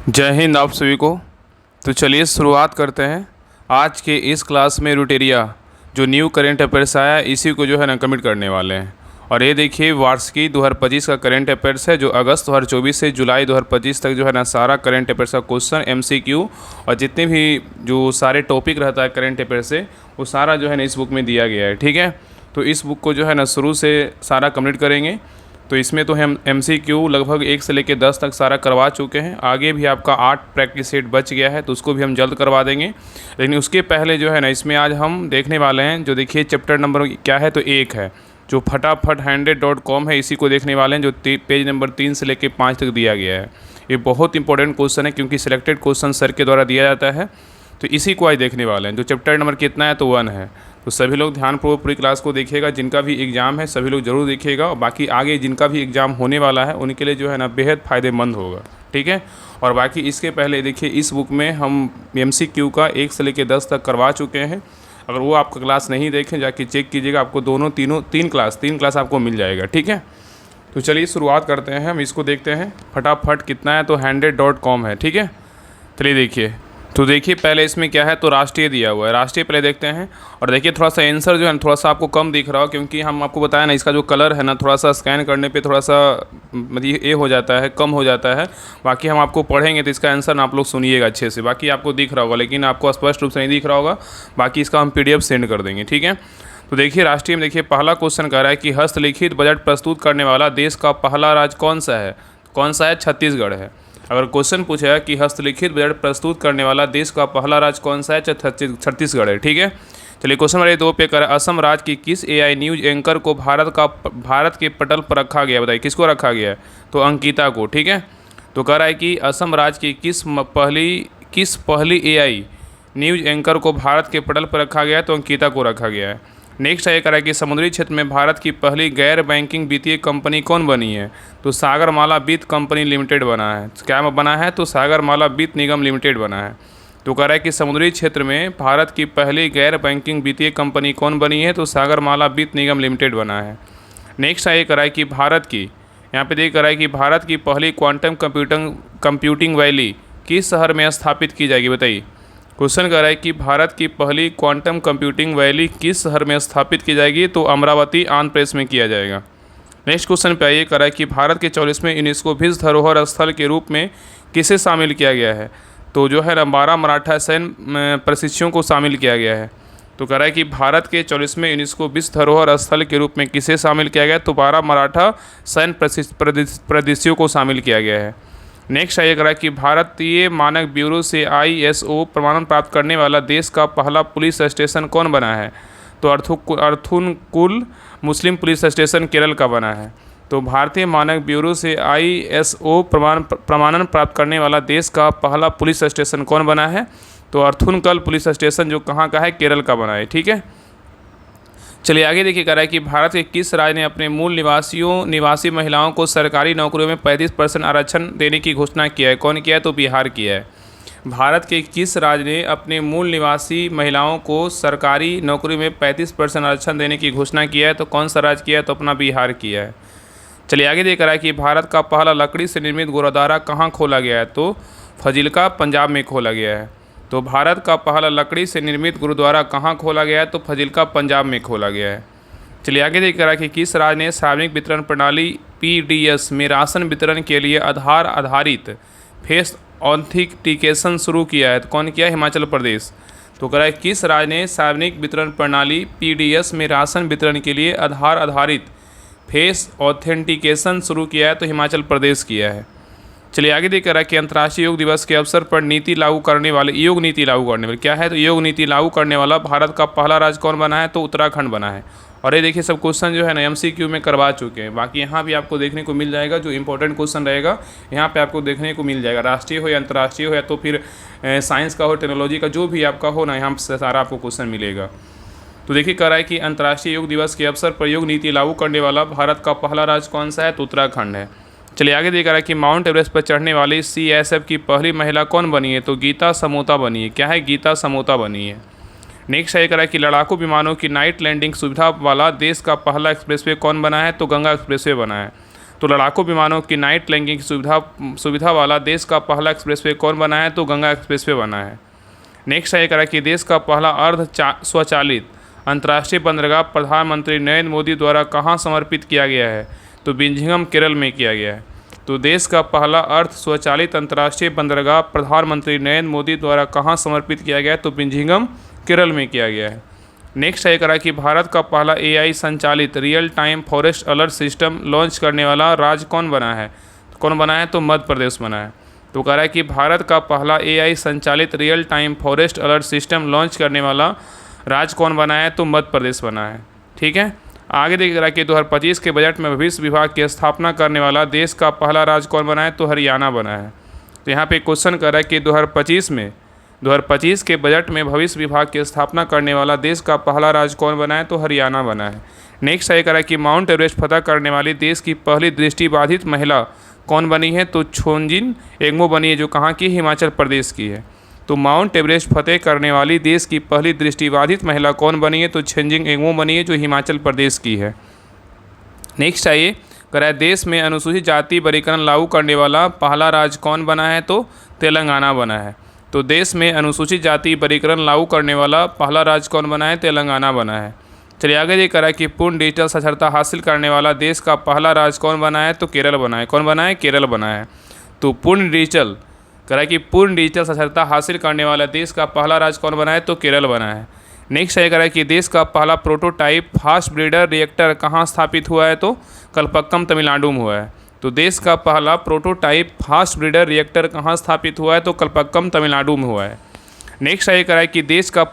जय हिंद आप सभी को। तो चलिए शुरुआत करते हैं। आज के इस क्लास में रूटेरिया जो न्यू करेंट अफेयर्स आया है, इसी को जो है ना कमिट करने वाले हैं। और ये देखिए वार्षिकी 2025 का करेंट अफेयर्स है, जो अगस्त 2024 से जुलाई 2025 तक जो है ना सारा करेंट अफेयर्स का क्वेश्चन MCQ और जितने भी जो सारे टॉपिक रहता है करेंट अफेयर से, वो सारा जो है ना इस बुक में दिया गया है। ठीक है, तो इस बुक को जो है ना शुरू से सारा कंप्लीट करेंगे। तो इसमें तो हम MCQ लगभग 1 से लेकर 10 तक सारा करवा चुके हैं। आगे भी आपका 8 प्रैक्टिस सेट बच गया है, तो उसको भी हम जल्द करवा देंगे। लेकिन उसके पहले जो है ना इसमें आज हम देखने वाले हैं, जो देखिए चैप्टर नंबर क्या है, तो 1 है जो फटाफट 100.com है, इसी को देखने वाले हैं, जो पेज नंबर 3 से लेकर 5 तक दिया गया है। ये बहुत इंपॉर्टेंट क्वेश्चन है, क्योंकि सिलेक्टेड क्वेश्चन सर के द्वारा दिया जाता है। तो इसी को आज देखने वाले हैं। जो चैप्टर नंबर कितना है, तो 1 है। तो सभी लोग ध्यानपूर्वक पूरी क्लास को देखिएगा। जिनका भी एग्ज़ाम है सभी लोग ज़रूर देखिएगा, और बाकी आगे जिनका भी एग्ज़ाम होने वाला है उनके लिए जो है ना बेहद फ़ायदेमंद होगा। ठीक है, और बाकी इसके पहले देखिए इस बुक में हम MCQ का 1 से लेकर 10 तक करवा चुके हैं। अगर वो आपका क्लास नहीं देखें, जाके चेक कीजिएगा, आपको तीन क्लास आपको मिल जाएगा। ठीक है, तो चलिए शुरुआत करते हैं। हम इसको देखते हैं फटाफट कितना है, तो 100.com है। ठीक है, चलिए देखिए। तो देखिए पहले इसमें क्या है, तो राष्ट्रीय दिया हुआ है। राष्ट्रीय पहले देखते हैं। और देखिए थोड़ा सा आंसर जो है ना थोड़ा सा आपको कम दिख रहा हो, क्योंकि हम आपको बताया ना इसका जो कलर है ना थोड़ा सा स्कैन करने पे थोड़ा सा मतलब ये हो जाता है, कम हो जाता है। बाकी हम आपको पढ़ेंगे तो इसका आंसर ना आप लोग सुनिएगा अच्छे से। बाकी आपको दिख रहा होगा, लेकिन आपको स्पष्ट रूप से नहीं दिख रहा होगा। बाकी इसका हम PDF सेंड कर देंगे। ठीक है, तो देखिए राष्ट्रीय में देखिए पहला क्वेश्चन कह रहा है कि हस्तलिखित बजट प्रस्तुत करने वाला देश का पहला राज्य कौन सा है। कौन सा है? छत्तीसगढ़ है। अगर क्वेश्चन पूछा है कि हस्तलिखित बजट प्रस्तुत करने वाला देश का पहला राज्य कौन सा है, छत्तीसगढ़ है। ठीक है, चलिए क्वेश्चन नंबर 2 पे कर असम राज्य की किस AI न्यूज एंकर को भारत के पटल पर रखा गया? बताइए किसको रखा गया है, तो अंकिता को। ठीक है, तो कह रहा है कि असम राज्य की किस पहली AI न्यूज एंकर को भारत के पटल पर रखा गया है, तो अंकिता को रखा गया है। नेक्स्ट ये कह रहा है कि समुद्री क्षेत्र में भारत की पहली गैर बैंकिंग वित्तीय कंपनी कौन बनी है, तो सागरमाला वित्त कंपनी लिमिटेड बना है। क्या बना है, तो सागरमाला वित्त निगम लिमिटेड बना है। तो कह रहा है कि समुद्री क्षेत्र में भारत की पहली गैर बैंकिंग वित्तीय कंपनी कौन बनी है, तो सागरमाला वित्त निगम लिमिटेड बना है। नेक्स्ट ये कह रहा है कि भारत की यहाँ पे देख रहा है कि भारत की पहली क्वांटम कंप्यूटिंग वैली किस शहर में स्थापित की जाएगी? बताइए। क्वेश्चन कर रहा है कि भारत की पहली क्वांटम कंप्यूटिंग वैली किस शहर में स्थापित की जाएगी, तो अमरावती आंध्र प्रदेश में किया जाएगा। नेक्स्ट क्वेश्चन पे आइए, कर रहा है कि भारत के 44वें यूनेस्को विश्व धरोहर स्थल के रूप में किसे शामिल किया गया है, तो जो है ना 12 मराठा सैन्य प्रशिक्षुओं को शामिल किया गया है। तो कह रहा है कि भारत के 44वें यूनेस्को विश्व धरोहर स्थल के रूप में किसे शामिल किया गया, तो 12 मराठा सैन्य प्रशिक्षुओं को शामिल किया गया है। नेक्स्ट आइए करा कि भारतीय मानक ब्यूरो से ISO प्रमाणन प्राप्त करने वाला देश का पहला पुलिस स्टेशन कौन बना है, तो अर्थुनकुल मुस्लिम पुलिस स्टेशन केरल का बना है। तो भारतीय मानक ब्यूरो से ISO प्रमाणन प्राप्त करने वाला देश का पहला पुलिस स्टेशन कौन बना है, तो अर्थुनकुल पुलिस स्टेशन जो कहाँ का है, केरल का बना है। ठीक है, चलिए आगे देखिए कह रहा है कि भारत के किस राज्य ने अपने मूल निवासी महिलाओं को सरकारी नौकरियों में 35% आरक्षण देने की घोषणा किया है? कौन किया है, तो बिहार किया है। भारत के किस राज्य ने अपने मूल निवासी महिलाओं को सरकारी नौकरी में 35% आरक्षण देने की घोषणा किया है, तो कौन सा राज्य किया है, तो अपना बिहार किया है। चलिए आगे देख रहा है कि भारत का पहला लकड़ी से निर्मित गुरुद्वारा कहाँ खोला गया है, तो फजिल्का पंजाब में खोला गया है। तो भारत का पहला लकड़ी से निर्मित गुरुद्वारा कहाँ खोला गया है, तो फजिल्का पंजाब में खोला गया है। चलिए आगे देख रहा है कि किस राज्य ने सार्वजनिक वितरण प्रणाली PDS में राशन वितरण के लिए आधार आधारित फेस ऑथेंटिकेशन शुरू किया है, तो कौन किया? हिमाचल प्रदेश। तो कह रहा है किस राज्य ने सार्वजनिक वितरण प्रणाली PDS में राशन वितरण के लिए आधार आधारित फेस ऑथेंटिकेशन शुरू किया है, तो हिमाचल प्रदेश किया है। चलिए आगे देख रहा है कि अंतर्राष्ट्रीय योग दिवस के अवसर पर योग नीति लागू करने वाले क्या है, तो योग नीति लागू करने वाला भारत का पहला राज्य कौन बना है, तो उत्तराखंड बना है। और ये देखिए सब क्वेश्चन जो है ना MCQ में करवा चुके हैं। बाकी यहाँ भी आपको देखने को मिल जाएगा, जो इंपॉर्टेंट क्वेश्चन रहेगा यहाँ पे आपको देखने को मिल जाएगा। राष्ट्रीय हो या अंतर्राष्ट्रीय हो या तो फिर साइंस का हो, टेक्नोलॉजी का, जो भी आपका हो ना, यहाँ से सारा आपको क्वेश्चन मिलेगा। तो देखिए कह रहा है कि अंतर्राष्ट्रीय योग दिवस के अवसर पर योग नीति लागू करने वाला भारत का पहला राज्य कौन सा है, तो उत्तराखंड है। चलिए आगे देख रहा है कि माउंट एवरेस्ट पर चढ़ने वाली CSF की पहली महिला कौन बनी है, तो गीता समोता बनी है। क्या है? गीता समोता बनी है। नेक्स्ट ये कह रहा है कि लड़ाकू विमानों की नाइट लैंडिंग सुविधा वाला देश का पहला एक्सप्रेसवे कौन बना है, तो गंगा एक्सप्रेसवे बना है। तो लड़ाकू विमानों की नाइट लैंडिंग की सुविधा वाला देश का पहला एक्सप्रेसवे कौन बना है? तो गंगा एक्सप्रेसवे बना है। नेक्स्ट है करा कि देश का पहला स्वचालित अंतर्राष्ट्रीय बंदरगाह प्रधानमंत्री नरेंद्र मोदी द्वारा कहाँ समर्पित किया गया है? तो बिंझिंगम केरल में किया गया है। तो देश का पहला स्वचालित अंतर्राष्ट्रीय बंदरगाह प्रधानमंत्री नरेंद्र मोदी द्वारा कहाँ समर्पित किया गया है? तो बिंझिंगम केरल में किया गया है। नेक्स्ट है करा कि भारत का पहला AI संचालित real time forest alert system launch करने वाला राज्य कौन बना है? तो कौन बना है? तो मध्य प्रदेश बना है। तो कह रहा है कि भारत का पहला AI संचालित real time forest alert system launch करने वाला राज्य कौन बना है? तो मध्य प्रदेश बना है। ठीक है, आगे देख रहा है कि 2025 के बजट में भविष्य विभाग की स्थापना करने वाला देश का पहला राज्य कौन बना है? तो हरियाणा बना है। तो यहाँ पे क्वेश्चन कर रहा है कि 2025 के बजट में भविष्य विभाग की स्थापना करने वाला देश का पहला राज्य कौन बना है? तो हरियाणा बना है। नेक्स्ट है कह रहा है कि माउंट एवरेस्ट फतह करने वाली देश की पहली दृष्टिबाधित महिला कौन बनी है? तो छोंजिन एंगमो बनी है, जो कहाँ की? हिमाचल प्रदेश की है। तो माउंट एवरेस्ट फतेह करने वाली देश की पहली दृष्टिबाधित महिला कौन बनी है? तो छोंजिन एंगमो बनी है, जो हिमाचल प्रदेश की है। नेक्स्ट आइए कह रहा है देश में अनुसूचित जाति वर्गीकरण लागू करने वाला पहला राज्य कौन बना है? तो तेलंगाना बना है। तो देश में अनुसूचित जाति वर्गीकरण लागू करने वाला पहला राज्य कौन बना है? तेलंगाना बना है। चलिए आगे ये करा कि पूर्ण डिजिटल साक्षरता हासिल करने वाला देश का पहला राज्य कौन बना है? तो केरल बना है। कौन बना है? केरल बना है। तो पूर्ण डिजिटल साक्षरता हासिल करने वाला देश का पहला राज्य कौन बना है? तो केरल बना है। नेक्स्ट है करा कि देश का पहला प्रोटोटाइप फास्ट ब्रीडर रिएक्टर कहाँ स्थापित हुआ है? तो कलपक्कम तमिलनाडु में हुआ है। तो देश का पहला प्रोटोटाइप फास्ट ब्रीडर रिएक्टर कहाँ स्थापित हुआ है? तो कलपक्कम तमिलनाडु में हुआ है। नेक्स्ट है करा कि देश का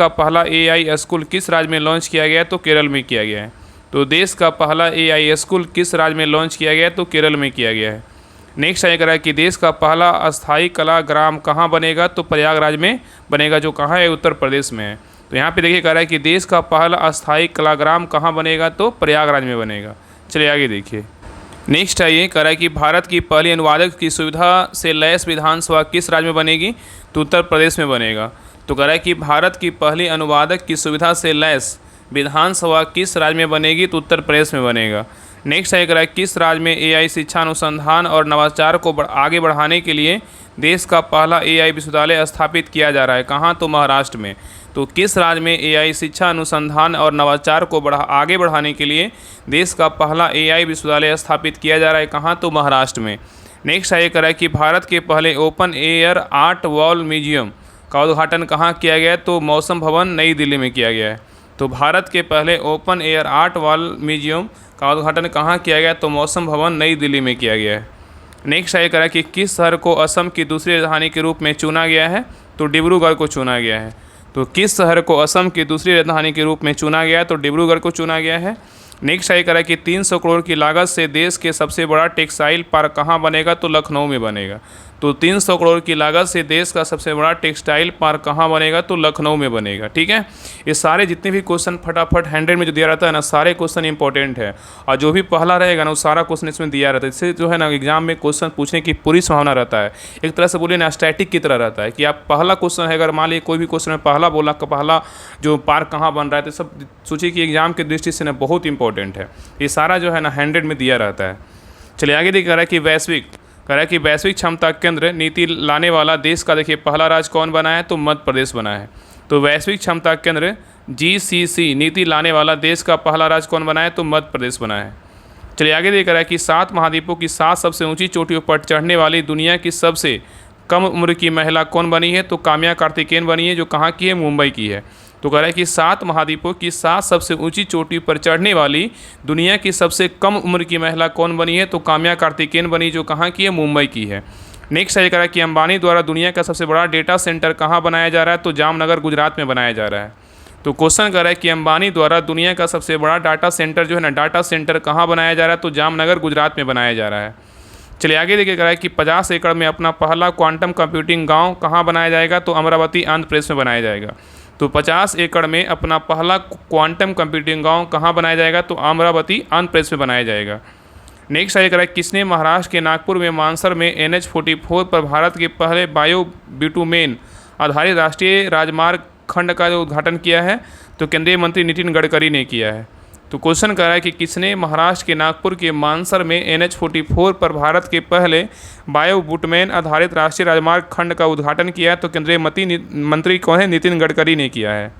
पहला AI स्कूल किस राज्य में लॉन्च किया गया है? तो केरल में किया गया है। तो देश का पहला AI स्कूल किस राज्य में लॉन्च किया गया है? तो केरल में किया गया है। नेक्स्ट है कह रहा है कि देश का पहला अस्थाई कला ग्राम कहाँ बनेगा? तो प्रयागराज में बनेगा, जो कहाँ है? उत्तर प्रदेश में है। तो यहाँ पे देखिए कह रहा है कि देश का पहला अस्थाई कला ग्राम कहाँ बनेगा? तो प्रयागराज में बनेगा। चलिए आगे देखिए। नेक्स्ट है ये कह रहा है कि भारत की पहली अनुवादक की सुविधा से लैस विधानसभा किस राज्य में बनेगी? तो उत्तर प्रदेश में बनेगा। तो कह रहा है कि भारत की पहली अनुवादक की सुविधा से लैस विधानसभा किस राज्य में बनेगी? तो उत्तर प्रदेश में बनेगा। नेक्स्ट है कह रहा है किस राज्य में AI शिक्षा अनुसंधान और नवाचार को आगे बढ़ाने के लिए देश का पहला AI विश्वविद्यालय स्थापित किया जा रहा है? कहाँ? तो महाराष्ट्र में। तो किस राज्य में AI शिक्षा अनुसंधान और नवाचार को आगे बढ़ाने के लिए देश का पहला AI विश्वविद्यालय स्थापित किया जा रहा है? कहाँ? तो महाराष्ट्र में। नेक्स्ट है कह रहा है कि भारत के पहले open air art wall museum का उद्घाटन कहाँ किया गया है? तो मौसम भवन नई दिल्ली में किया गया है। तो भारत के पहले open air art wall museum का उद्घाटन कहाँ किया गया? तो मौसम भवन नई दिल्ली में किया गया है। नेक्स्ट है करा कि किस शहर को असम की दूसरी राजधानी के रूप में चुना गया है? तो डिब्रूगढ़ को चुना गया है। तो किस शहर को असम की दूसरी राजधानी के रूप में चुना गया है? तो डिब्रूगढ़ को चुना गया है। नेक्स्ट है करा कि 300 करोड़ की लागत से देश के सबसे बड़ा टेक्सटाइल पार्क कहाँ बनेगा? तो लखनऊ में बनेगा। तो 300 करोड़ की लागत से देश का सबसे बड़ा टेक्सटाइल पार्क कहाँ बनेगा? तो लखनऊ में बनेगा। ठीक है, ये सारे जितने भी क्वेश्चन फटाफट 100 में जो दिया रहता है ना, सारे क्वेश्चन इंपॉर्टेंट है और जो भी पहला रहेगा ना वो सारा क्वेश्चन इसमें दिया रहता है। इससे जो है ना एग्जाम में क्वेश्चन पूछने की पूरी संभावना रहता है। एक तरह से बोलिए ना स्टैटिक की तरह रहता है कि आप पहला क्वेश्चन है, अगर मान लीजिए कोई भी क्वेश्चन में पहला बोला पहला जो पार्क कहाँ बन रहा है, तो सब सोचिए कि एग्जाम की दृष्टि से ना बहुत इंपॉर्टेंट है। ये सारा जो है ना 100 में दिया रहता है। चलिए आगे देखिए कह रहा है कि वैश्विक क्षमता केंद्र नीति लाने वाला देश का देखिए पहला राज्य कौन बना है? तो मध्य प्रदेश बना है। तो वैश्विक क्षमता केंद्र GCC नीति लाने वाला देश का पहला राज्य कौन बना है? तो मध्य प्रदेश बना है। चलिए आगे देख रहा है कि 7 महाद्वीपों की 7 सबसे ऊंची चोटियों पर चढ़ने वाली दुनिया की सबसे कम उम्र की महिला कौन बनी है? तो काम्या कार्तिकेयन बनी है, जो कहाँ की है? मुंबई की है। तो कह रहा है कि 7 महाद्वीपों की 7 सबसे ऊंची चोटी पर चढ़ने वाली दुनिया की सबसे कम उम्र की महिला कौन बनी है? तो काम्या कार्तिकेयन बनी, जो कहाँ की है? मुंबई की है। नेक्स्ट है कह रहा है कि अंबानी द्वारा दुनिया का सबसे बड़ा डेटा सेंटर कहाँ बनाया जा रहा है? तो जामनगर गुजरात में बनाया जा रहा है। तो क्वेश्चन कर रहा है कि अंबानी द्वारा दुनिया का सबसे बड़ा डाटा सेंटर जो है ना, डाटा सेंटर कहाँ बनाया जा रहा है? तो जामनगर गुजरात में बनाया जा रहा है। चलिए आगे देखिए कह रहा है कि 50 एकड़ में अपना पहला क्वांटम कंप्यूटिंग गांव कहाँ बनाया जाएगा? तो अमरावती आंध्र प्रदेश में बनाया जाएगा। तो 50 एकड़ में अपना पहला क्वांटम कंप्यूटिंग गांव कहाँ बनाया जाएगा? तो अमरावती आंध्र प्रदेश में बनाया जाएगा। नेक्स्ट है कह रहा है किसने महाराष्ट्र के नागपुर में मानसर में NH-44 पर भारत के पहले बायो बिटुमेन आधारित राष्ट्रीय राजमार्ग खंड का जो उद्घाटन किया है? तो केंद्रीय मंत्री नितिन गडकरी ने किया है। तो क्वेश्चन कर रहा है कि किसने महाराष्ट्र के नागपुर के मानसर में NH-44 पर भारत के पहले बायो बुटमैन आधारित राष्ट्रीय राजमार्ग खंड का उद्घाटन किया है? तो केंद्रीय मंत्री कौन है? नितिन गडकरी ने किया है।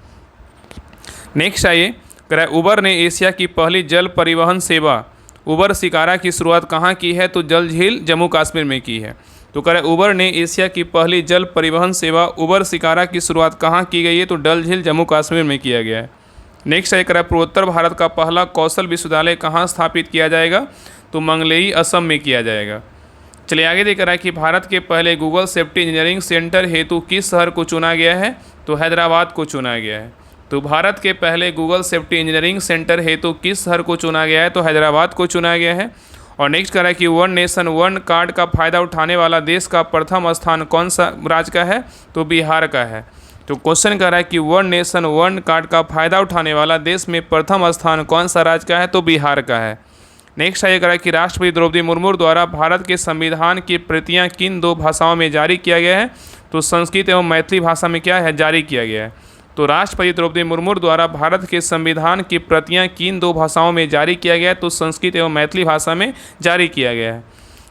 नेक्स्ट आइए, कह रहा है उबर ने एशिया की पहली जल परिवहन सेवा उबर शिकारा की शुरुआत कहाँ की है? तो जल झील जम्मू कश्मीर में की है। तो कह रहा है उबर ने एशिया की पहली जल परिवहन सेवा उबर शिकारा की शुरुआत कहाँ की गई है? तो डल झील जम्मू कश्मीर में किया गया है। नेक्स्ट है, कह रहा है पूर्वोत्तर भारत का पहला कौशल विश्वविद्यालय कहाँ स्थापित किया जाएगा? तो मंगलेई असम में किया जाएगा। चलिए आगे देख रहा है कि भारत के पहले गूगल सेफ्टी इंजीनियरिंग सेंटर हेतु किस शहर को चुना गया है? तो हैदराबाद को चुना गया है। तो भारत के पहले गूगल सेफ्टी इंजीनियरिंग सेंटर हेतु किस शहर को चुना गया है? तो हैदराबाद को चुना गया है। और नेक्स्ट कह रहा है कि वन नेशन वन कार्ड का फायदा उठाने वाला देश का प्रथम स्थान कौन सा राज्य का है? तो बिहार का है। तो क्वेश्चन कह रहा है कि वन नेशन वन कार्ड का फायदा उठाने वाला देश में प्रथम स्थान कौन सा राज्य का है? तो बिहार का है। नेक्स्ट ये कह रहा है कि राष्ट्रपति द्रौपदी मुर्मू द्वारा भारत के संविधान की प्रतियां किन 2 भाषाओं में जारी किया गया है? तो संस्कृत एवं मैथिली भाषा में क्या है? जारी किया गया है। तो राष्ट्रपति द्रौपदी मुर्मू द्वारा भारत के संविधान की प्रतियां किन 2 भाषाओं में जारी किया गया है? तो संस्कृत एवं मैथिली भाषा में जारी किया गया है।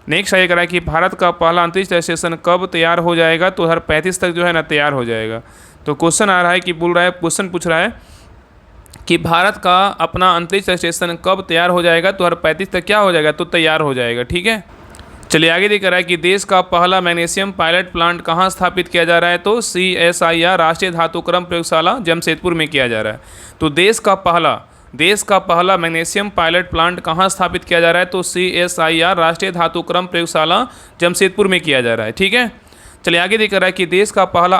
नेक्स्ट ये कह रहा है कि भारत का पहला अंतरिक्ष स्टेशन कब तैयार हो जाएगा? तो 2035 तक जो है ना तैयार हो जाएगा। तो क्वेश्चन आ रहा है कि क्वेश्चन पूछ रहा है कि भारत का अपना अंतरिक्ष स्टेशन कब तैयार हो जाएगा? तो 2035 तक क्या हो जाएगा? तो तैयार हो जाएगा। ठीक है, चलिए आगे देख रहा है कि देश का पहला मैग्नीशियम पायलट प्लांट कहाँ स्थापित किया जा रहा है? तो CSIR राष्ट्रीय धातुक्रम प्रयोगशाला जमशेदपुर में किया जा रहा है। तो देश का पहला मैग्नीशियम पायलट प्लांट कहाँ स्थापित किया जा रहा है? तो CSIR राष्ट्रीय धातुक्रम प्रयोगशाला जमशेदपुर में किया जा रहा है। ठीक है, चलिए आगे देख रहा है कि देश का पहला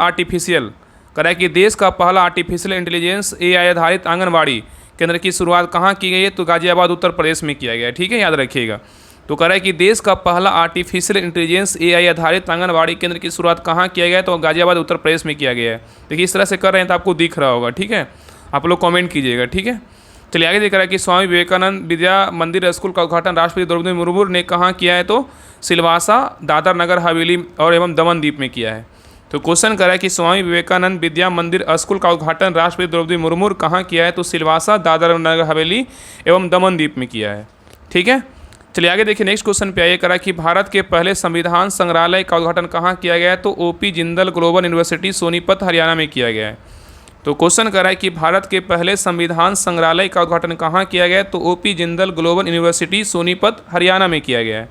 आर्टिफिशियल इंटेलिजेंस AI आधारित आंगनबाड़ी केंद्र की शुरुआत कहाँ की गई है? तो गाजियाबाद उत्तर प्रदेश में किया गया है। ठीक है, याद रखिएगा। तो कह रहा है कि देश का पहला आर्टिफिशियल इंटेलिजेंस AI आधारित आंगनबाड़ी केंद्र की शुरुआत कहाँ किया गया है? तो गाजियाबाद उत्तर प्रदेश में किया गया है। देखिए इस तरह से कर रहे हैं तो आपको दिख रहा होगा। ठीक है, आप लोग कमेंट कीजिएगा। ठीक है, चलिए आगे देख रहा है कि स्वामी विवेकानंद विद्या मंदिर स्कूल का उद्घाटन राष्ट्रपति द्रौपदी मुर्मू ने कहाँ किया है? तो सिलवासा, दादर नगर हवेली और एवं दमन द्वीप में किया है। तो क्वेश्चन कर रहा है कि स्वामी विवेकानंद विद्या मंदिर स्कूल का उद्घाटन राष्ट्रपति द्रौपदी मुर्मू कहाँ किया है? तो सिलवासा, दादर नगर हवेली एवं दमन द्वीप में किया है। ठीक है, चलिए आगे देखिए नेक्स्ट क्वेश्चन पे आइए। करा कि भारत के पहले संविधान संग्रहालय का उद्घाटन कहाँ किया गया है? तो OP Jindal global university Sonipat Haryana में किया गया है। तो क्वेश्चन कर रहा है कि भारत के पहले संविधान संग्रहालय का उद्घाटन कहाँ किया गया है? तो OP Jindal global university Sonipat Haryana में किया गया है।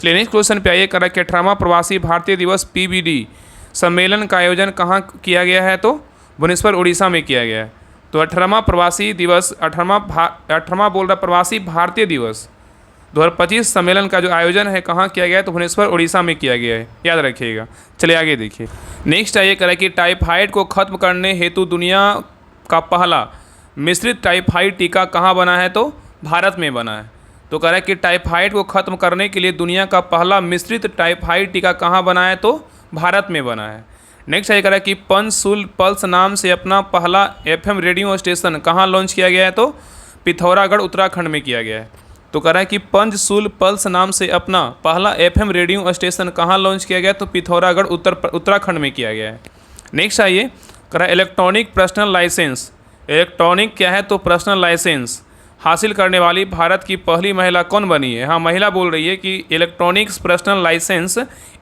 चलिए नेक्स्ट क्वेश्चन पे आइए। करा कि 18वां प्रवासी भारतीय दिवस PBD सम्मेलन का आयोजन कहाँ किया गया है? तो भुवनेश्वर उड़ीसा में किया गया है। तो 18वां प्रवासी भारतीय दिवस 2025 सम्मेलन का जो आयोजन है कहाँ किया गया है? तो भुवनेश्वर उड़ीसा में किया गया है, याद रखिएगा। चलिए आगे देखिए। नेक्स्ट आइए करें कि टाइफाइड को खत्म करने हेतु दुनिया का पहला मिश्रित टाइफाइड टीका कहाँ बना है? तो भारत में बना है। तो कह रहा है कि टाइफाइड को खत्म करने के लिए दुनिया का पहला मिश्रित टाइफाइड टीका कहाँ बना है? तो भारत में बना है। नेक्स्ट ये कह रहा है कि पंचशूल पल्स नाम से अपना पहला FM रेडियो स्टेशन कहाँ लॉन्च किया गया है? तो पिथौरागढ़ उत्तराखंड में किया गया है। तो कह रहा है कि पंचशूल पल्स नाम से अपना पहला FM रेडियो स्टेशन कहाँ लॉन्च किया गया? तो पिथौरागढ़ उत्तराखंड में किया गया है। नेक्स्ट आइए कह रहा है इलेक्ट्रॉनिक पर्सनल लाइसेंस, इलेक्ट्रॉनिक क्या है? तो पर्सनल लाइसेंस हासिल करने वाली भारत की पहली महिला कौन बनी है? हाँ, महिला बोल रही है कि इलेक्ट्रॉनिक्स पर्सनल लाइसेंस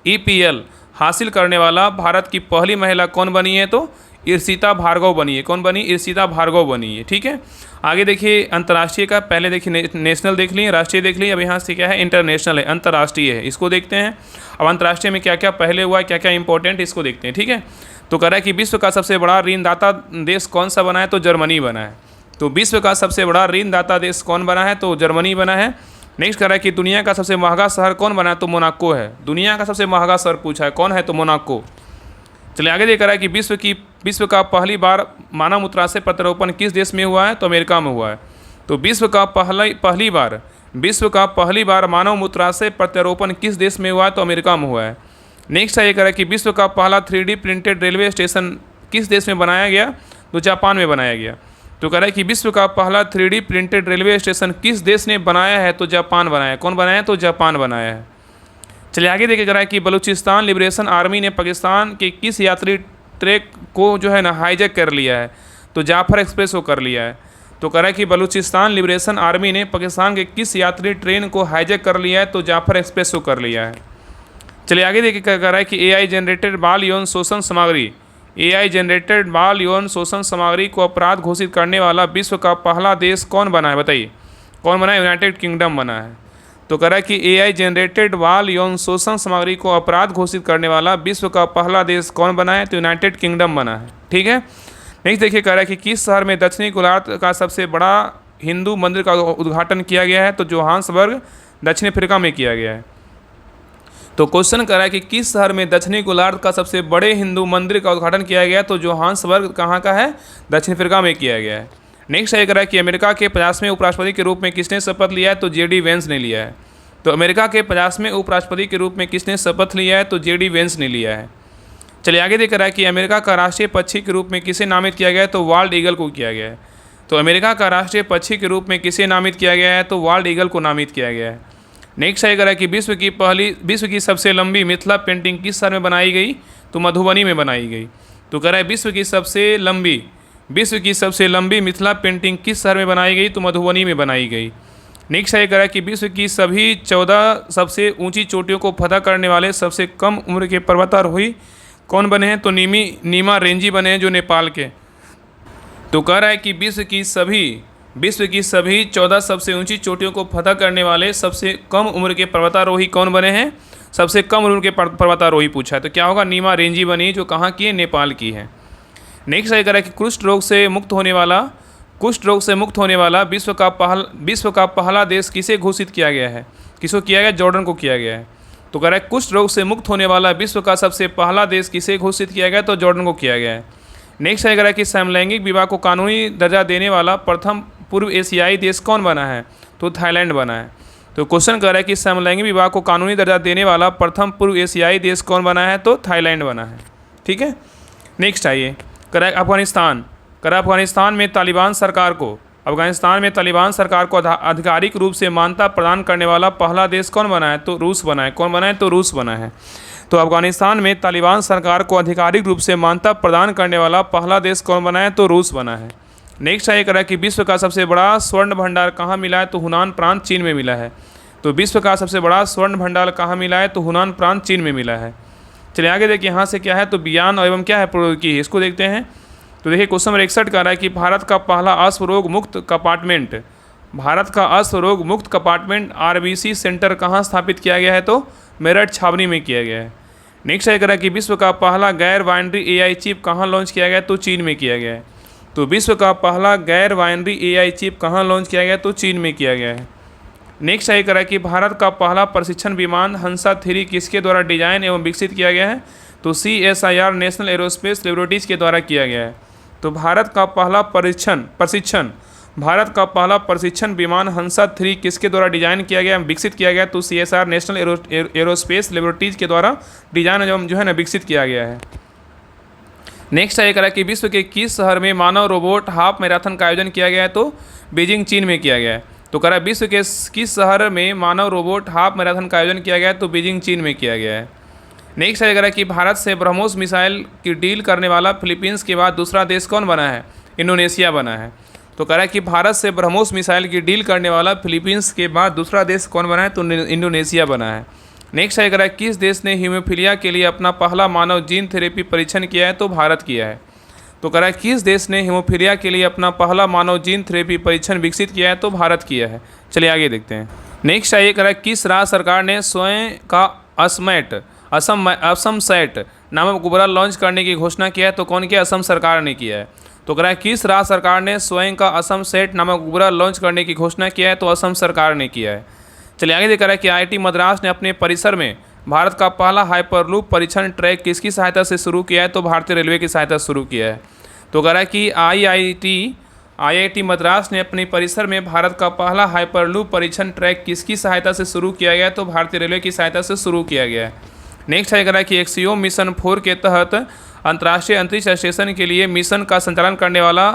EPL हासिल करने वाला भारत की पहली महिला कौन बनी है? तो ईर्षिता भार्गव बनी है। कौन बनी? ईर्षिता भार्गव बनी है। ठीक है, आगे देखिए अंतर्राष्ट्रीय का। पहले देखिए नेशनल देख लिए, राष्ट्रीय देख लिए, अब यहाँ से क्या है? इंटरनेशनल है, अंतर्राष्ट्रीय है, इसको देखते हैं। अब अंतर्राष्ट्रीय में क्या क्या पहले हुआ है, क्या क्या इंपॉर्टेंट, इसको देखते हैं। ठीक है, तो कह रहा है कि विश्व का सबसे बड़ा ऋणदाता देश कौन सा बना है? तो जर्मनी बना है। तो विश्व का सबसे बड़ा ऋणदाता देश कौन बना है? तो जर्मनी बना है। नेक्स्ट कह रहा है कि दुनिया का सबसे महंगा शहर कौन बना है? तो मोनाको है। दुनिया का सबसे महंगा शहर पूछा है, कौन है? तो मोनाको। चलिए आगे देख रहा है कि विश्व का पहली बार मानव मूत्राशय प्रत्यारोपण किस देश में हुआ है? तो अमेरिका में हुआ है। तो विश्व का पहली बार मानव मूत्राशय प्रत्यारोपण किस देश में हुआ है? तो अमेरिका में हुआ है। नेक्स्ट ये कह रहा है कि विश्व का पहला 3D प्रिंटेड रेलवे स्टेशन किस देश में बनाया गया? तो जापान में बनाया गया। तो कह रहा है कि विश्व का पहला 3D प्रिंटेड रेलवे स्टेशन किस देश ने बनाया है? तो जापान बनाया है। कौन बनाया है? तो जापान बनाया है। चलिए आगे देखे जा रहा है कि बलूचिस्तान लिबरेशन आर्मी ने पाकिस्तान के किस यात्री ट्रैक को जो है ना हाईजैक कर लिया है? तो जाफर एक्सप्रेस को कर लिया है। तो कह रहा है कि बलूचिस्तान लिबरेशन आर्मी ने पाकिस्तान के किस यात्री ट्रेन को हाईजैक कर लिया है, तो जाफर एक्सप्रेस को कर लिया है। चलिए आगे देखिए, क्या कह रहा है कि एआई जनरेटेड बाल यौन शोषण सामग्री, एआई जनरेटेड बाल यौन शोषण सामग्री को अपराध घोषित करने वाला विश्व का पहला देश कौन बना है, बताइए कौन बना है? यूनाइटेड किंगडम बना है। तो कह रहा है कि एआई जनरेटेड बाल यौन शोषण सामग्री को अपराध घोषित करने वाला विश्व का पहला देश कौन बना है? तो यूनाइटेड किंगडम बना है। ठीक है, नेक्स्ट देखिए, कह रहा है कि किस शहर में दक्षिणी गोलार्ध का सबसे बड़ा हिंदू मंदिर का उद्घाटन किया गया है? तो जोहान्सबर्ग दक्षिण अफ्रीका में किया गया है। तो क्वेश्चन कर रहा है कि किस शहर में दक्षिणी गोलार्ध का सबसे बड़े हिंदू मंदिर का उद्घाटन किया गया है? तो जोहान्सबर्ग कहाँ का है? दक्षिण अफ्रीका में किया गया है। नेक्स्ट है, कह रहा है कि अमेरिका के 50वें उपराष्ट्रपति के रूप में किसने शपथ लिया है? तो जेडी वेंस ने लिया है। तो अमेरिका के 50वें उपराष्ट्रपति के रूप में किसने शपथ लिया है? तो जेडी वेंस ने लिया है। चलिए आगे देख रहा है कि अमेरिका का राष्ट्रीय पक्षी के रूप में किसे नामित किया गया है? तो वाल्ड ईगल को किया गया है। तो अमेरिका का राष्ट्रीय पक्षी के रूप में किसे नामित किया गया है? तो वाल्ड ईगल को नामित किया गया है। नेक्स्ट है, कह रहा है कि विश्व की सबसे लंबी मिथिला पेंटिंग किस शहर में बनाई गई? तो मधुबनी में बनाई गई। तो कह रहा है विश्व की सबसे लंबी मिथिला पेंटिंग किस शहर में बनाई गई? तो मधुबनी में बनाई गई। नेक्स्ट है, कह रहा है कि विश्व की सभी 14 सबसे ऊंची चोटियों को फतह करने वाले सबसे कम उम्र के पर्वतारोही कौन बने हैं? तो नीमा रेंजी बने हैं, जो नेपाल के। तो कह रहा है कि विश्व की सभी 14 सबसे ऊंची चोटियों को फतह करने वाले सबसे कम उम्र के पर्वतारोही कौन बने हैं? सबसे कम उम्र के पर्वतारोही पूछा है, तो क्या होगा? नीमा रेंजी बनी, जो कहाँ की है? नेपाल की है। नेक्स्ट है, कह रहा है कि कुष्ठ रोग से मुक्त होने वाला विश्व का पहला देश किसे घोषित किया गया है? किसको किया गया? जॉर्डन को किया गया है। तो कह रहा है कुष्ठ रोग से मुक्त होने वाला विश्व का सबसे पहला देश किसे घोषित किया गया? तो जॉर्डन को किया गया है। नेक्स्ट है, कह रहा है कि समलैंगिक विवाह को कानूनी दर्जा देने वाला प्रथम पूर्व एशियाई देश कौन बना है? तो थाईलैंड बना है। तो क्वेश्चन कर रहा है कि समलैंगिक विवाह को कानूनी दर्जा देने वाला प्रथम पूर्व एशियाई देश कौन बना है? तो थाईलैंड बना है। ठीक है, नेक्स्ट आइए, कह रहा है अफगानिस्तान में तालिबान सरकार को आधिकारिक रूप से मान्यता प्रदान करने वाला पहला देश कौन बना है? तो रूस बना है। कौन बना है? तो रूस बना है। तो अफगानिस्तान में तालिबान सरकार को आधिकारिक रूप से मान्यता प्रदान करने वाला पहला देश कौन बना है? तो रूस बना है। नेक्स्ट है, कह रहा है कि विश्व का सबसे बड़ा स्वर्ण भंडार कहाँ मिला है? तो हुनान प्रांत चीन में मिला है। तो विश्व का सबसे बड़ा स्वर्ण भंडार कहाँ मिला है? तो हुनान प्रांत चीन में मिला है। चलिए आगे देखिए, यहाँ से क्या है? तो विज्ञान एवं क्या है? प्रौद्योगिकी, इसको देखते हैं। तो देखिए क्वेश्चन नंबर 61 कह रहा है कि भारत का अश्व रोग मुक्त कंपार्टमेंट आरबीसी सेंटर कहाँ स्थापित किया गया है? तो मेरठ छावनी में किया गया है। नेक्स्ट है, कह रहा है कि विश्व का पहला गैर बाइनरी एआई चिप कहाँ लॉन्च किया गया? तो चीन में किया गया है। तो विश्व का पहला गैर बाइनरी एआई चिप कहाँ लॉन्च किया गया? तो चीन में किया गया है। नेक्स्ट है, कह रहा है कि भारत का पहला प्रशिक्षण विमान हंसा 3 किसके द्वारा डिजाइन एवं विकसित किया गया है? तो CSIR नेशनल एरोस्पेस लेबोरेटरीज के द्वारा किया गया है। तो भारत का पहला प्रशिक्षण विमान हंसा 3 किसके द्वारा डिजाइन किया गया, विकसित किया गया? तो CSIR नेशनल एरोस्पेस लेबोरेटरीज के द्वारा डिजाइन एवं जो है ना विकसित किया गया है। नेक्स्ट है, कह रहा है कि विश्व के किस शहर में मानव रोबोट हाफ मैराथन का आयोजन किया गया है? तो बीजिंग चीन में किया गया है। तो कह रहा है विश्व के किस शहर में मानव रोबोट हाफ मैराथन का आयोजन किया गया है? तो बीजिंग चीन में किया गया है। नेक्स्ट है, कह रहा है कि भारत से ब्रह्मोस मिसाइल की डील करने वाला फिलीपींस के बाद दूसरा देश कौन बना है? इंडोनेशिया बना है। तो कह रहा है कि भारत से ब्रह्मोस मिसाइल की डील करने वाला फिलीपींस के बाद दूसरा देश कौन बना है? तो इंडोनेशिया बना है। नेक्स्ट है, कह रहा है किस देश ने हीमोफीलिया के लिए अपना पहला मानव जीन थेरेपी परीक्षण किया है? तो भारत किया है। तो कह रहा है किस देश ने हीमोफीलिया के लिए अपना पहला मानव जीन थेरेपी परीक्षण विकसित किया है? तो भारत किया है। चलिए आगे देखते हैं। नेक्स्ट है, कह रहा है किस राज्य सरकार ने स्वयं का असम सेट नामक उपग्रह लॉन्च करने की घोषणा किया है? तो कौन किया? असम सरकार ने किया है। तो कह रहा है किस राज्य सरकार ने स्वयं का असम सेट नामक उपग्रह लॉन्च करने की घोषणा किया है? तो असम सरकार ने किया है। चलिए आगे देख रहा है कि IIT मद्रास ने अपने परिसर में भारत का पहला हाइपरलूप परीक्षण ट्रैक किसकी सहायता से शुरू किया है? तो भारतीय रेलवे की सहायता से शुरू किया है। तो कह रहा है कि IIT मद्रास ने अपने परिसर में भारत का पहला हाइपरलूप परीक्षण ट्रैक किसकी सहायता से शुरू किया गया? तो भारतीय रेलवे की सहायता से शुरू किया गया है। नेक्स्ट है, कह रहा है कि एक्सियोम मिशन 4 के तहत अंतर्राष्ट्रीय अंतरिक्ष स्टेशन के लिए मिशन का संचालन करने वाला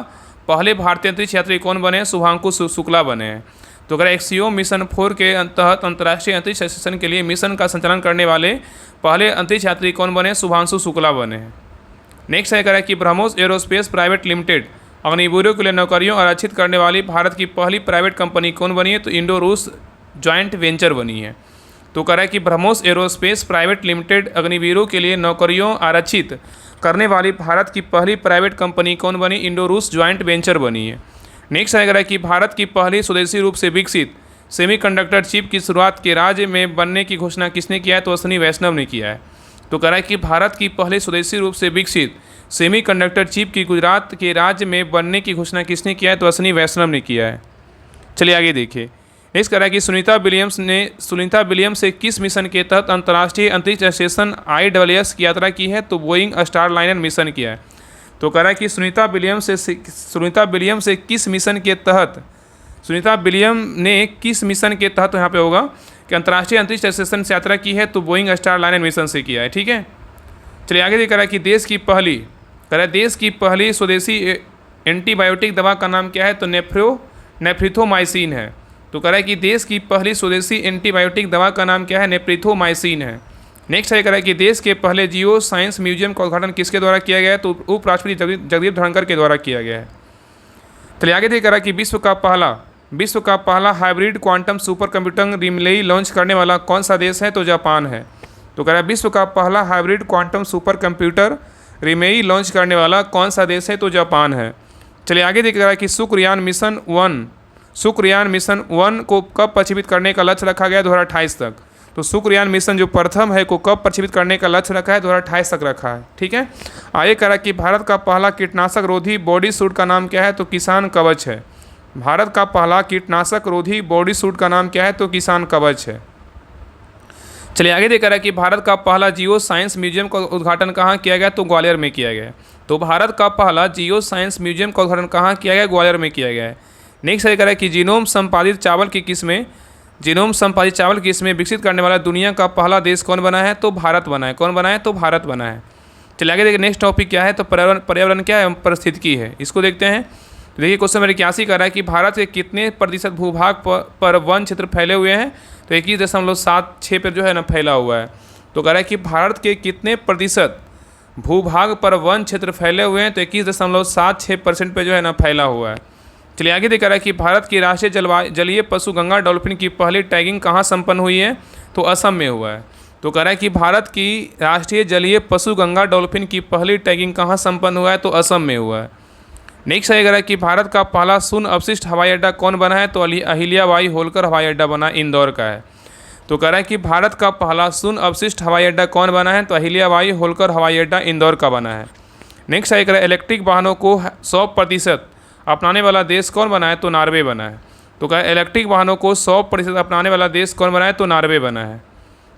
पहले भारतीय अंतरिक्ष यात्री कौन बने? शुभांशु शुक्ला बने हैं। तो अगर एक्सियोम मिशन 4 के तहत अंतर्राष्ट्रीय अंतरिक्ष स्टेशन के लिए मिशन का संचालन करने वाले पहले अंतरिक्ष यात्री कौन बने? शुभांशु शुक्ला बने हैं। नेक्स्ट है, कह रहा है कि ब्रह्मोस एरोस्पेस प्राइवेट लिमिटेड अग्निवीरों के लिए नौकरियों आरक्षित करने वाली भारत की पहली प्राइवेट कंपनी कौन बनी है? तो इंडो रूस जॉइंट वेंचर बनी है। तो कह रहा है कि ब्रह्मोस एरोस्पेस प्राइवेट लिमिटेड अग्निवीरों के लिए नौकरियों आरक्षित करने वाली भारत की पहली प्राइवेट कंपनी कौन बनी? इंडो रूस जॉइंट वेंचर बनी है। नेक्स्ट कह रहा है कि भारत की पहली स्वदेशी रूप से विकसित सेमीकंडक्टर चिप की शुरुआत के राज्य में बनने की घोषणा किसने किया है? तो अश्विनी वैष्णव ने किया है। तो कह रहा है कि भारत की पहले स्वदेशी रूप से विकसित सेमीकंडक्टर चिप की गुजरात के राज्य में बनने की घोषणा किसने किया है? तो अश्विनी वैष्णव ने किया है। चलिए आगे देखिए। नेक्स्ट कह रहा है कि सुनीता विलियम्स से किस मिशन के तहत अंतर्राष्ट्रीय अंतरिक्ष स्टेशन ISS की यात्रा की है? तो बोइंग स्टारलाइनर मिशन किया है। तो कह रहा है कि सुनीता विलियम से किस मिशन के तहत सुनीता विलियम ने किस मिशन के तहत यहाँ पे होगा कि अंतर्राष्ट्रीय अंतरिक्ष स्टेशन से यात्रा की है? तो बोइंग स्टारलाइनर मिशन से किया है। ठीक है, चलिए आगे देख रहा है कि देश की पहली स्वदेशी एंटीबायोटिक दवा का नाम क्या है? तो नेफ्रिथोमाइसिन है। तो कह रहा है कि देश की पहली स्वदेशी एंटीबायोटिक दवा का नाम क्या है? नेफ्रिथोमाइसिन है। नेक्स्ट है कह रहा है कि देश के पहले जियो साइंस म्यूजियम का उद्घाटन किसके द्वारा किया गया है? तो उपराष्ट्रपति जगदीप धनखड़ के द्वारा किया गया है। चलिए आगे देख रहा है कि विश्व का पहला हाइब्रिड क्वांटम सुपर कंप्यूटर रिमलेई लॉन्च करने वाला कौन सा देश है? तो जापान है। तो कह रहा है विश्व का पहला हाइब्रिड क्वांटम सुपर कंप्यूटर रिमेई लॉन्च करने वाला कौन सा देश है? तो जापान है। चलिए आगे देख रहा है कि शुक्रयान मिशन 1 को कब प्रक्षेपित करने का लक्ष्य रखा गया? 2028 तक। तो शुक्रयान मिशन जो प्रथम है को कब प्रक्षेपित करने का लक्ष्य रखा है? 2028 तक रखा है। ठीक है, आगे कह रहा है कि भारत का पहला कीटनाशक रोधी बॉडी सूट का नाम क्या है? तो किसान कवच है। भारत का पहला कीटनाशक रोधी बॉडी सूट का नाम क्या है? तो किसान कवच है। चलिए आगे देख रहा है कि भारत का पहला जियो साइंस म्यूजियम का उद्घाटन कहाँ किया गया? तो ग्वालियर में किया गया। तो भारत का पहला जियो साइंस म्यूजियम का उद्घाटन कहाँ किया गया? ग्वालियर में किया गया है। नेक्स्ट है कह रहा है कि जीनोम संपादित चावल की किस्में विकसित करने वाला दुनिया का पहला देश कौन बना है? तो भारत बना है। कौन बना है? तो भारत बना है। चलिए आगे देखिए नेक्स्ट टॉपिक क्या है? तो पर्यावरण क्या है? पारिस्थितिकी है। इसको देखते हैं। तो देखिए क्वेश्चन नंबर 81 कर रहा है कि भारत के कितने प्रतिशत भूभाग पर वन क्षेत्र फैले हुए हैं? तो 21.76 पर जो है ना फैला हुआ है। तो कह रहा है कि भारत के कितने प्रतिशत भूभाग पर वन क्षेत्र फैले हुए हैं? तो 21.76% पे जो है ना फैला हुआ है। चलिए आगे देख रहा है कि भारत की राष्ट्रीय जलीय पशु गंगा डॉल्फिन की पहली टैगिंग कहाँ संपन्न हुई है? तो असम में हुआ है। तो कह रहा है कि भारत की राष्ट्रीय जलीय पशु गंगा डॉल्फिन की पहली टैगिंग कहाँ संपन्न हुआ है? तो असम में हुआ है। नेक्स्ट है कह रहा है कि भारत का पहला शून्य अपशिष्ट हवाई अड्डा कौन बना है? तो अहिल्याबाई होलकर हवाई अड्डा बना, इंदौर का है। तो कह रहा है कि भारत का पहला शून्य अपशिष्ट हवाई अड्डा कौन बना है? तो अहिल्याबाई होलकर हवाई अड्डा इंदौर का बना है। नेक्स्ट है कह रहा है इलेक्ट्रिक वाहनों को 100% अपनाने वाला देश कौन बना है? तो नॉर्वे बना है। तो कहा इलेक्ट्रिक वाहनों को 100% अपनाने वाला देश कौन बना है? तो नॉर्वे बना है।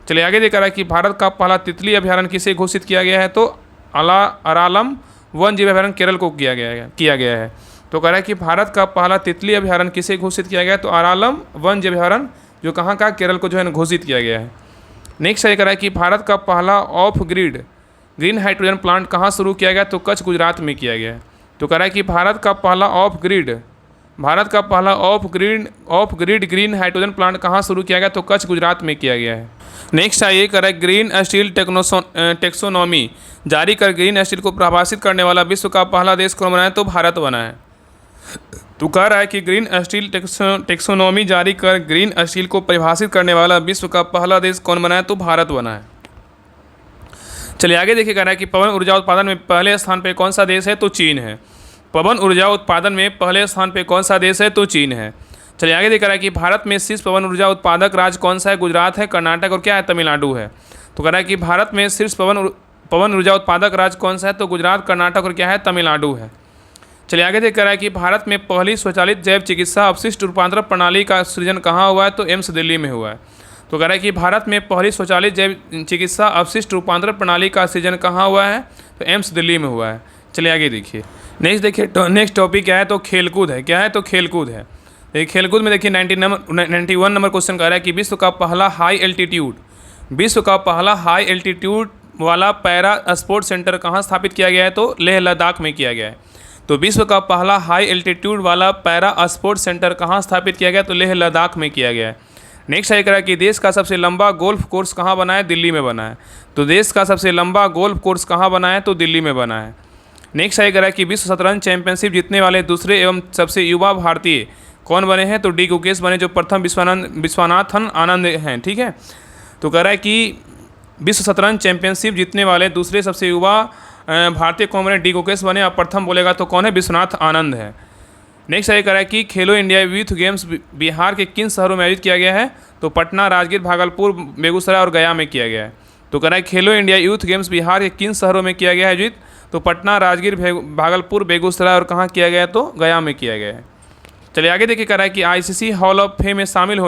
चलिए आगे देखा रहा है कि भारत का पहला तितली अभ्यारण्य किसे घोषित किया गया है? तो अरालम वन जीव अभ्यारण्य केरल को किया गया है। तो कह रहा है कि भारत का पहला तितली अभ्यारण्य किसे घोषित किया गया है? तो अरालम वन जीव अभ्यारण्य जो कहाँ का? केरल को जो है घोषित किया गया है। नेक्स्ट है कह रहा है कि भारत का पहला of grid green hydrogen plant कहाँ शुरू किया गया? तो कच्छ गुजरात में किया गया है। तो कह रहा है कि भारत का पहला of grid green hydrogen plant कहाँ शुरू किया गया? तो कच्छ गुजरात में किया गया है। नेक्स्ट है ये कह रहा है ग्रीन स्टील टेक्सोनॉमी जारी कर ग्रीन स्टील को परिभाषित करने वाला विश्व का पहला देश कौन बना है? तो भारत बना है। तो कह रहा है कि ग्रीन स्टील टेक्सोनॉमी जारी कर ग्रीन स्टील को परिभाषित करने वाला विश्व का पहला देश कौन बना है? तो भारत बना है। चलिए आगे देखिए कह रहा है कि पवन ऊर्जा उत्पादन में पहले स्थान पे कौन सा देश है? तो चीन है। पवन ऊर्जा उत्पादन में पहले स्थान पे कौन सा देश है? तो चीन है। चलिए आगे देख रहा है कि भारत में शीर्ष पवन ऊर्जा उत्पादक राज्य कौन सा है? गुजरात है, कर्नाटक और क्या है? तमिलनाडु है। तो कह रहा है कि भारत में शीर्ष पवन ऊर्जा उत्पादक राज्य कौन सा है? तो गुजरात, कर्नाटक और क्या है? तमिलनाडु है। चलिए आगे देख रहा है कि भारत में पहली स्वचालित जैव चिकित्सा अपशिष्ट रूपांतरण प्रणाली का सृजन कहाँ हुआ है? तो एम्स दिल्ली में हुआ है। तो कह रहा है कि भारत में पहली स्वचालित जैव चिकित्सा अपशिष्ट रूपांतरण प्रणाली का सृजन कहाँ हुआ है? तो एम्स दिल्ली में हुआ है। चलिए आगे देखिए। नेक्स्ट टॉपिक क्या है? तो खेलकूद है। क्या है? तो खेलकूद है। देखिए खेलकूद में देखिए 91 नंबर क्वेश्चन कह रहा है कि विश्व का पहला हाई एल्टीट्यूड वाला पैरा स्पोर्ट्स सेंटर कहाँ स्थापित किया गया है? तो लेह लद्दाख में किया गया है। तो विश्व का पहला हाई एल्टीट्यूड वाला पैरा स्पोर्ट्स सेंटर कहाँ स्थापित किया गया? तो लेह लद्दाख में किया गया है। नेक्स्ट है कह रहा है कि देश का सबसे लंबा गोल्फ कोर्स कहाँ बना है? दिल्ली में बना है। तो देश का सबसे लंबा गोल्फ कोर्स कहाँ बना है? तो दिल्ली में बना है। नेक्स्ट है करा कि विश्व शतरंज चैंपियनशिप जीतने वाले दूसरे एवं सबसे युवा भारतीय कौन बने हैं? तो डी गुकेश बने, जो प्रथम विश्वनाथन आनंद हैं। ठीक है, तो कह रहा है कि विश्व शतरंज चैंपियनशिप जीतने वाले दूसरे सबसे युवा भारतीय कौन बने? डी गुकेश बने, और प्रथम बोलेगा तो कौन है? विश्वनाथ आनंद है। नेक्स्ट है कह रहा है कि खेलो इंडिया यूथ गेम्स बिहार के किन शहरों में आयोजित किया गया है? तो पटना, राजगीर, भागलपुर, बेगूसराय और गया में किया गया है। तो कह रहा है खेलो इंडिया यूथ गेम्स बिहार के किन शहरों में किया गया है आयोजित? तो पटना, राजगीर, भागलपुर, बेगूसराय और कहाँ किया गया? तो गया में किया गया है। चलिए आगे देखिए, कह रहा है कि आईसीसी हॉल ऑफ फेम में शामिल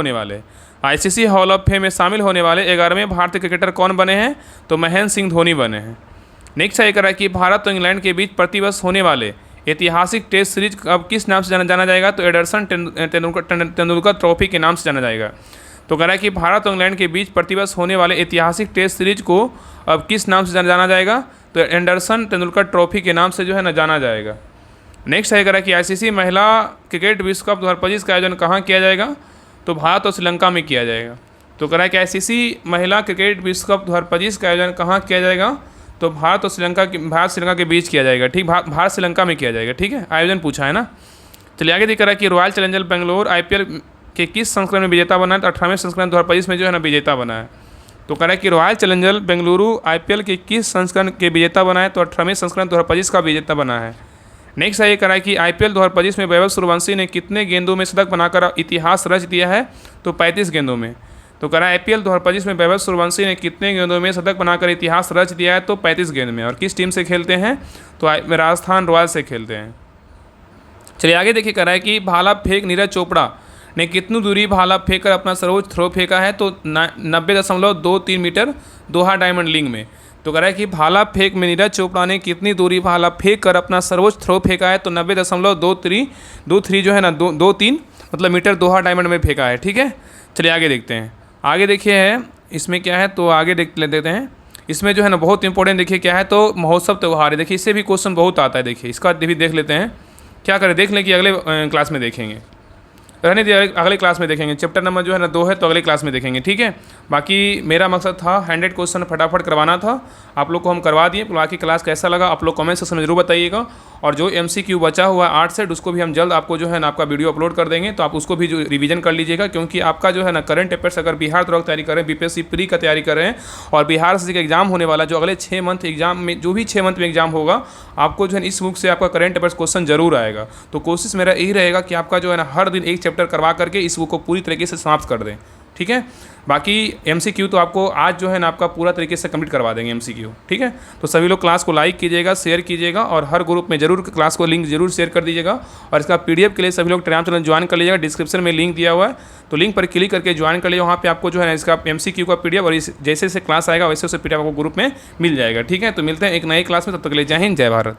होने वाले 11वें भारतीय क्रिकेटर कौन बने हैं? तो महेंद्र सिंह धोनी बने हैं। नेक्स्ट है कह रहा है कि भारत और इंग्लैंड के बीच प्रतिवर्ष होने वाले ऐतिहासिक टेस्ट सीरीज अब किस नाम से जाना जाएगा? तो एडरसन तेंदुलकर ट्रॉफी के नाम से जाना जाएगा। तो कह रहा है कि भारत और इंग्लैंड के बीच प्रतिवर्ष होने वाले ऐतिहासिक टेस्ट सीरीज को अब किस नाम से जाना जाएगा? तो एंडरसन तेंदुलकर ट्रॉफी के नाम से जो है ना जाना जाएगा। नेक्स्ट है कह रहा है कि आईसीसी महिला क्रिकेट विश्व कप 2025 का आयोजन कहाँ किया जाएगा? तो भारत और श्रीलंका में किया जाएगा। तो कह रहा है कि आईसीसी महिला क्रिकेट विश्व कप 2025 का आयोजन कहाँ किया जाएगा? तो भारत श्रीलंका के बीच किया जाएगा। ठीक, भारत श्रीलंका में किया जाएगा। ठीक है, आयोजन पूछा है ना। चलिए आगे दिख रहा है कि रॉयल चैलेंजर बेंगलोर आईपीएल के किस संस्करण में विजेता बना है? तो 18वें संस्करण 2025 में जो है ना विजेता बना है। तो कह रहा है कि रॉयल चैलेंजर बेंगलुरु आईपीएल के किस संस्करण के विजेता बना है? तो 18वें संस्करण 2025 का विजेता बना है। नेक्स्ट है ये कह रहा है कि आईपीएल 2025 में वैभव सूर्यवंशी ने कितने गेंदों में शतक बनाकर इतिहास रच दिया है? तो 35 गेंदों में। तो कह रहा है आईपीएल 2025 में वैभव सूर्यवंशी ने कितने गेंदों में शतक बनाकर इतिहास रच दिया है? तो 35 गेंद में। और किस टीम से खेलते हैं? तो राजस्थान रॉयल्स से खेलते हैं। चलिए आगे देखिए, कह रहा है कि भाला फेंक नीरज चोपड़ा ने कितनी दूरी भाला फेंक कर अपना सर्वोच्च थ्रो फेंका है? तो 90.23 मीटर दोहा डायमंड लीग में। तो कह रहा है कि भाला फेंक में नीरज चोपड़ा ने कितनी दूरी भाला फेंक कर अपना सर्वोच्च थ्रो फेंका है? तो 90.23 जो है ना 23 मतलब मीटर दोहा डायमंड में फेंका है। ठीक है, चलिए आगे देखते हैं। आगे देखिए है इसमें क्या है, तो आगे देख लेते हैं। इसमें जो है ना बहुत इंपॉर्टेंट देखिए क्या है, तो महोत्सव त्यौहार है। देखिए इससे भी क्वेश्चन बहुत आता है। देखिए इसका भी देख लेते हैं, क्या करें देख लें कि अगले क्लास में देखेंगे, रहने दिए अगले क्लास में देखेंगे। चैप्टर नंबर जो है ना 2 है, तो अगले क्लास में देखेंगे। ठीक है, बाकी मेरा मकसद था 100 क्वेश्चन फटाफट करवाना था, आप लोग को हम करवा दिए। बाकी क्लास कैसा लगा आप लोग कमेंट सेक्शन में जरूर बताइएगा। और जो MCQ बचा हुआ है 8 सेट, उसको भी हम जल्द आपको जो है ना आपका वीडियो अपलोड कर देंगे, तो आप उसको भी जो रिवीजन कर लीजिएगा। क्योंकि आपका जो है ना करंट अफेयर्स अगर बिहार तुरंत तैयारी करें, BPSC प्री का तैयारी कर रहे हैं और बिहार से एग्जाम होने वाला जो अगले 6 मंथ एग्जाम में, जो भी 6 मंथ में एग्जाम होगा, आपको जो है इस बुक से आपका करंट अफेयर्स क्वेश्चन जरूर आएगा। तो कोशिश मेरा यही रहेगा कि आपका जो है ना हर दिन एक चैप्टर करवा करके इस बुक को पूरी तरीके से समाप्त कर दें। ठीक है, बाकी MCQ तो आपको आज जो है ना आपका पूरा तरीके से कंप्लीट करवा देंगे MCQ। ठीक है, तो सभी लोग क्लास को लाइक कीजिएगा, शेयर कीजिएगा और हर ग्रुप में जरूर क्लास को लिंक जरूर शेयर कर दीजिएगा। और इसका PDF के लिए सभी लोग टेलीग्राम चैनल ज्वाइन कर लीजिएगा, डिस्क्रिप्शन में लिंक दिया हुआ है, तो लिंक पर क्लिक करके ज्वाइन कर लीजिए। वहाँ पे आपको जो है ना इसका MCQ का PDF और जैसे जैसे क्लास आएगा वैसे उसे PDF आपको ग्रुप में मिल जाएगा। ठीक है, तो मिलते हैं एक नई क्लास में, तब तक के लिए जय हिंद, जय भारत।